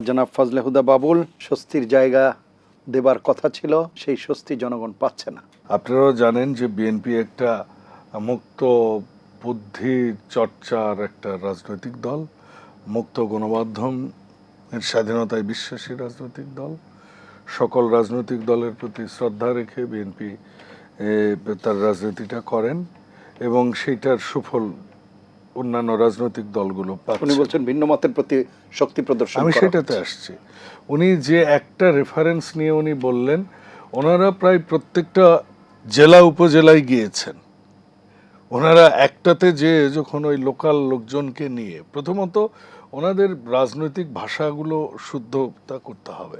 জনাব ফজলে হুদা বাবুল, স্বস্তির জায়গা দেবার কথা ছিল, সেই স্বস্তি জনগণ পাচ্ছে না। আপনারাও জানেন যে বিএনপি একটা মুক্ত বুদ্ধি চর্চার একটা রাজনৈতিক দল, মুক্ত গণমাধ্যম এর স্বাধীনতায় বিশ্বাসী রাজনৈতিক দল। সকল রাজনৈতিক দলের প্রতি শ্রদ্ধা রেখে বিএনপি তার রাজনীতিটা করেন এবং সেইটার সুফল অন্যান্য রাজনৈতিক দলগুলো পাচ্ছে। উনি বলছেন ভিন্ন মতের প্রতি শক্তি প্রদর্শন। আমি সেটাতে আসছি। উনি যে একটা রেফারেন্স নিয়ে উনি বললেন, ওনারা প্রায় প্রত্যেকটা জেলা উপজেলায় গিয়েছেন। ওনারা একটাতে যে যখন ওই লোকাল লোকজনকে নিয়ে, প্রথমত ওনাদের রাজনৈতিক ভাষাগুলো শুদ্ধতা করতে হবে।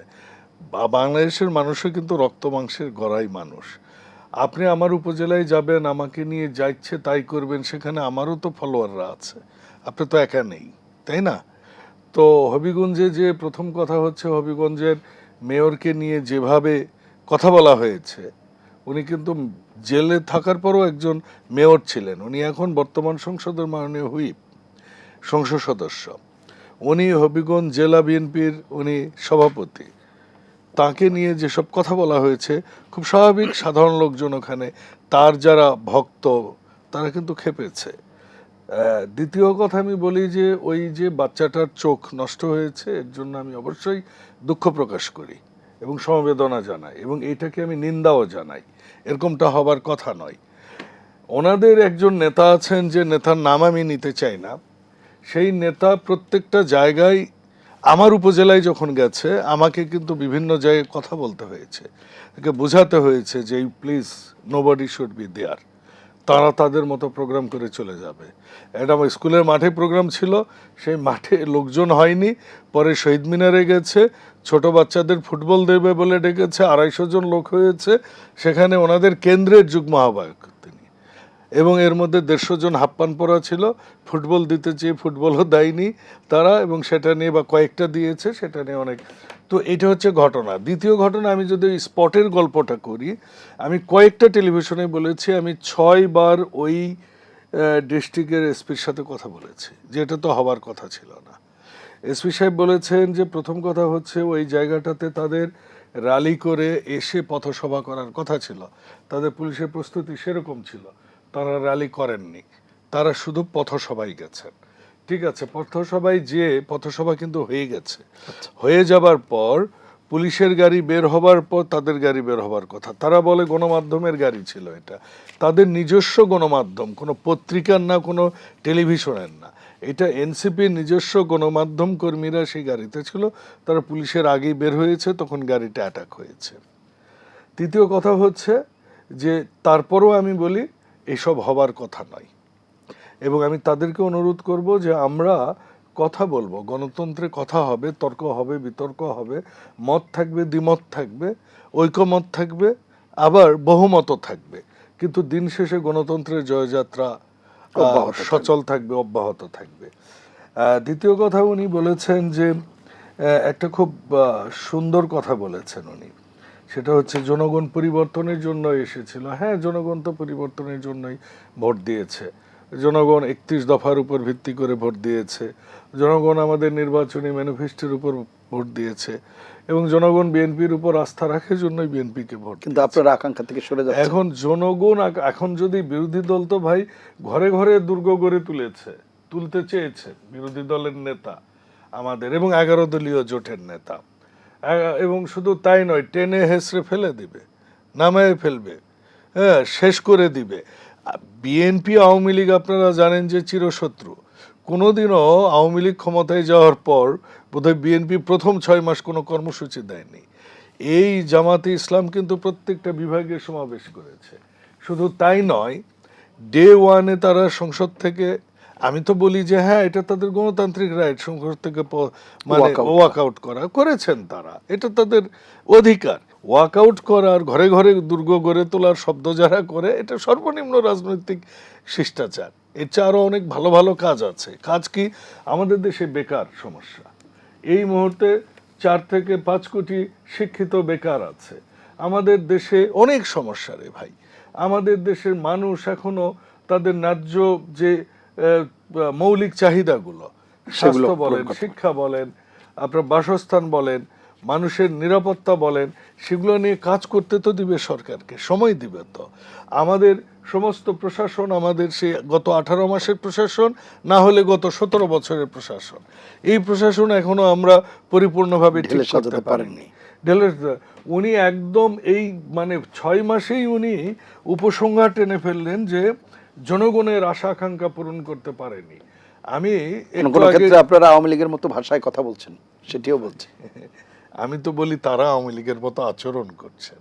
বাংলাদেশের মানুষও কিন্তু রক্ত মাংসের গড়াই মানুষ। আপনি আমার উপজেলায় যাবেন, আমাকে নিয়ে যা ইচ্ছে তাই করবেন, সেখানে আমারও তো ফলোয়াররা আছে, আপনি তো একা নেই, তাই না? তো হবিগঞ্জে যে প্রথম কথা হচ্ছে, হবিগঞ্জের মেয়রকে নিয়ে যেভাবে কথা বলা হয়েছে, উনি কিন্তু জেলে থাকার পরও একজন মেয়র ছিলেন। উনি এখন বর্তমান সংসদের মাননীয় হুইপ, সংসদ সদস্য। উনি হবিগঞ্জ জেলা বিএনপির উনি সভাপতি। তাকে নিয়ে যেসব কথা বলা হয়েছে, খুব স্বাভাবিক, সাধারণ লোকজন ওখানে, তার যারা ভক্ত, তারা কিন্তু খেপেছে। দ্বিতীয় কথা আমি বলি যে ওই যে বাচ্চাটার চোখ নষ্ট হয়েছে, এর জন্য আমি অবশ্যই দুঃখ প্রকাশ করি এবং সমবেদনা জানাই, এবং এটাকে আমি নিন্দাও জানাই। এরকমটা হবার কথা নয়। ওনাদের একজন নেতা আছেন, যে নেতার নাম আমি নিতে চাই না, সেই নেতা প্রত্যেকটা জায়গায়, আমার উপজেলায় যখন গেছে, আমাকে কিন্তু বিভিন্ন জায়গায় কথা বলতে হয়েছে, তাকে বোঝাতে হয়েছে যে please nobody should be there, তারা তাদের মতো প্রোগ্রাম করে চলে যাবে। এটা আমার স্কুলের মাঠে প্রোগ্রাম ছিল, সেই মাঠে লোকজন হয়নি, পরে শহীদ মিনারে গেছে, ছোট বাচ্চাদের ফুটবল দেবে বলে ডেকেছে, 250 জন লোক হয়েছে সেখানে, ওনাদের কেন্দ্রের যুগ্ম আহ্বায়ক তিনি, এবং এর মধ্যে 150 জন হাপ্পান পরা ছিল, ফুটবল দিতে চেয়ে ফুটবলও দেয়নি তারা, এবং সেটা নিয়ে বা কয়েকটা দিয়েছে, সেটা নিয়ে অনেক। তো এটা হচ্ছে ঘটনা। দ্বিতীয় ঘটনা, আমি যদি স্পটের গল্পটা করি, আমি কয়েকটা টেলিভিশনে বলেছি, আমি 6 বার ওই ডিস্ট্রিক্টের এসপির সাথে কথা বলেছি, যেটা তো হওয়ার কথা ছিল না। এসপি সাহেব বলেছেন যে প্রথম কথা হচ্ছে, ওই জায়গাটাতে তাদের র্যালি করে এসে পথসভা করার কথা ছিল, তাদের পুলিশের প্রস্তুতি সেরকম ছিল, তারা র্যালি করেননি, তারা শুধু পথসভায় গেছেন। ঠিক আছে, পথসভায় যে পথসভা কিন্তু হয়ে গেছে, হয়ে যাবার পর পুলিশের গাড়ি বের হবার পর তাদের গাড়ি বের হবার কথা, তারা বলে গণমাধ্যমের গাড়ি ছিল এটা, তাদের নিজস্ব গণমাধ্যম, কোনো পত্রিকার না, কোনো টেলিভিশনের না, এটা এনসিপির নিজস্ব গণমাধ্যম কর্মীরা সেই গাড়িতে ছিল, তারা পুলিশের আগেই বের হয়েছে, তখন গাড়িটা অ্যাটাক হয়েছে। তৃতীয় কথা হচ্ছে যে তারপরও আমি বলি এসব হবার কথা নয়, এবং আমি তাদেরকে অনুরোধ করব যে আমরা কথা বলবো, গণতন্ত্রে কথা হবে, তর্ক হবে, বিতর্ক হবে, মত থাকবে, দ্বিমত থাকবে, ঐকমত থাকবে, আবার বহুমত থাকবে, কিন্তু দিন শেষে গণতন্ত্রের জয়যাত্রা সচল থাকবে, অব্যাহত থাকবে। দ্বিতীয় কথা, উনি বলেছেন যে একটা খুব সুন্দর কথা বলেছেন উনি, সেটা হচ্ছে জনগণ পরিবর্তনের জন্য এসেছিল। হ্যাঁ, জনগণ তো পরিবর্তনের জন্যই ভোট দিয়েছে, জনগণ 31 দফার উপর ভিত্তি করে ভোট দিয়েছে, জনগণ আমাদের নির্বাচনী ম্যানিফেস্টোর উপর ভোট দিয়েছে, এবং জনগণ বিএনপির উপর আস্থা রাখে জন্যই বিএনপিকে ভোট। কিন্তু আপনার আকাঙ্ক্ষা থেকে সরে যাচ্ছে এখন জনগণ, এখন যদি বিরোধী দল তো ভাই ঘরে ঘরে দুর্গ গড়ে তুলতে চেয়েছে বিরোধী দলের নেতা আমাদের, এবং 11 দলীয় জোটের নেতা, এবং শুধু তাই নয়, টেনে হেসড়ে ফেলে দিবে, নামায় ফেলবে, হ্যাঁ, শেষ করে দিবে। বিএনপি আওয়ামী লীগ আপনারা জানেন যে চিরশত্রু। কোনোদিনও আওয়ামী লীগ ক্ষমতায় যাওয়ার পর বোধহয় বিএনপি প্রথম 6 মাস কোনো কর্মসূচি দেয়নি। এই জামাতে ইসলাম কিন্তু প্রত্যেকটা বিভাগে সমাবেশ করেছে। শুধু তাই নয়, ডে ওয়ানে তারা সংসদ থেকে, আমি তো বলি যে হ্যাঁ, এটা তাদের গণতান্ত্রিক রাইট, সংসদ থেকে মানে ওয়াকআউট করেছেন তারা, এটা তাদের অধিকার। ওয়াকআউট করার, ঘরে ঘরে দুর্গ গড়ে তোলার শব্দ যারা করে, এটা সর্বনিম্ন রাজনৈতিক শিষ্টাচার। এর চেয়ে আরও অনেক ভালো ভালো কাজ আছে। কাজ কি? আমাদের দেশে বেকার সমস্যা, এই মুহূর্তে 4 থেকে 5 কোটি শিক্ষিত বেকার আছে। আমাদের দেশে অনেক সমস্যা রে ভাই। আমাদের দেশের মানুষ এখনো তাদের ন্যায্য যে মৌলিক চাহিদাগুলো, স্বাস্থ্য বলেন, শিক্ষা বলেন, আপনার বাসস্থান বলেন, মানুষের নিরাপত্তা বলেন, সেগুলো নিয়ে কাজ করতে তো দিবে সরকারকে, সময় দিবে তো। আমাদের সমস্ত প্রশাসন, আমাদের সে গত 18 মাসের প্রশাসন, না হলে গত 17 বছরের প্রশাসন, এই প্রশাসন এখনো আমরা পরিপূর্ণভাবে ঠিক ঢেলে করতে সাজাতে পারিনি। পারেননি। উনি একদম এই মানে 6 মাসেই উনি উপসংহার টেনে ফেললেন যে জনগণের আশা আকাঙ্ক্ষা পূরণ করতে পারেনি। আমি কোনো একটু কোনো আগে ক্ষেত্রে আপনারা আওয়ামী লীগের মতো ভাষায় কথা বলছেন, সেটিও বলছি। আমি তো বলি তারা আওয়ামী লীগের মতো আচরণ করছেন।